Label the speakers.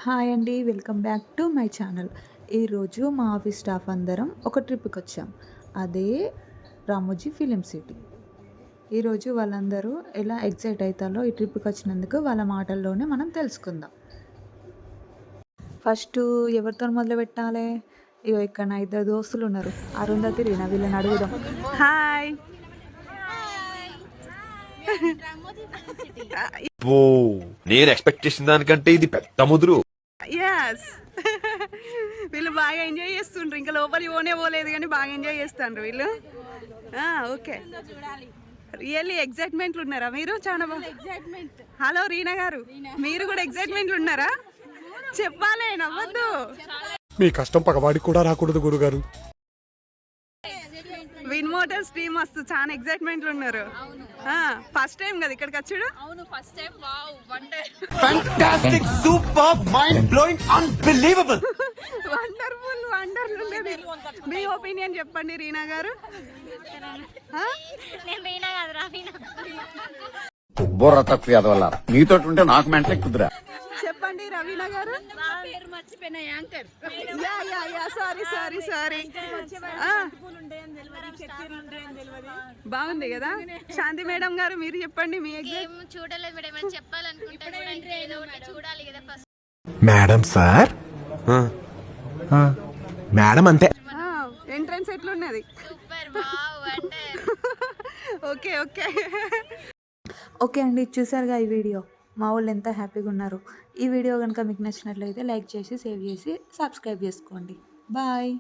Speaker 1: Hi అండి, welcome back to my channel. ఈరోజు మా ఆఫీస్ స్టాఫ్ అందరం ఒక ట్రిప్కి వచ్చాం. అదే రామోజీ ఫిలిం సిటీ. ఈరోజు వాళ్ళందరూ ఎలా ఎగ్జైట్ అవుతారో ఈ ట్రిప్కి వచ్చినందుకు వాళ్ళ మాటల్లోనే మనం తెలుసుకుందాం. ఫస్ట్ ఎవరితో మొదలు పెట్టాలి? ఇగో ఇక్కడ నా ఇద్దరు దోస్తులు ఉన్నారు, అరుంధతి, రీనా. వీళ్ళని అడుగుదాం. హాయ్.
Speaker 2: నేను ఎక్స్పెక్ట్ చేసిన దానికంటే ఇది పెద్ద ముదురు.
Speaker 1: ఎస్. వీళ్ళు బాగా ఎంజాయ్ చేస్తుండ్రు. ఇంకా లోపలికి పోలేదు కానీ బాగా ఎంజాయ్ చేస్తుండ్రు వీళ్ళు. ఓకే, రియల్లీ ఎగ్జైట్మెంట్లు ఉన్నారా మీరు? చాలా బాగా. హలో రీనా గారు, మీరు కూడా ఎగ్జైట్మెంట్లు ఉన్నారా? చెప్పాలి, నవ్వద్దు.
Speaker 3: మీ కష్టం పగవాడికి కూడా రాకూడదు గురుగారు.
Speaker 1: విన్ మోటార్స్ టీమ్ వస్తు చాలా ఎగ్జైట్మెంట్లు ఉన్నారు. ఫస్ట్ టైం కదా ఇక్కడికి వచ్చాడు.
Speaker 2: Fantastic, super, mind blowing, unbelievable,
Speaker 1: wonderful, wonderful. మీ ఒపీనియన్ చెప్పండి రీనా గారు.
Speaker 4: బుర్ర తక్కువ వల్ల మీతో ఉంటే నాకు మెంటలే కుదురా.
Speaker 1: చెప్పండి రవీనా గారు. సారీ. బాగుంది కదా. శాంతి మేడం గారు, మీరు చెప్పండి. మీ
Speaker 5: చూడలేదు మేడం, చెప్పాలనుకుంటాను.
Speaker 3: మేడం సార్, మేడం అంతే.
Speaker 1: ఎంట్రన్స్ ఎట్లున్నది? ఓకే అండి, చూసారుగా ఈ వీడియో. మా వాళ్ళు ఎంత హ్యాపీగా ఉన్నారు. ఈ వీడియో కనుక మీకు నచ్చినట్లయితే లైక్ చేసి, సేవ్ చేసి, సబ్స్క్రైబ్ చేసుకోండి. బాయ్.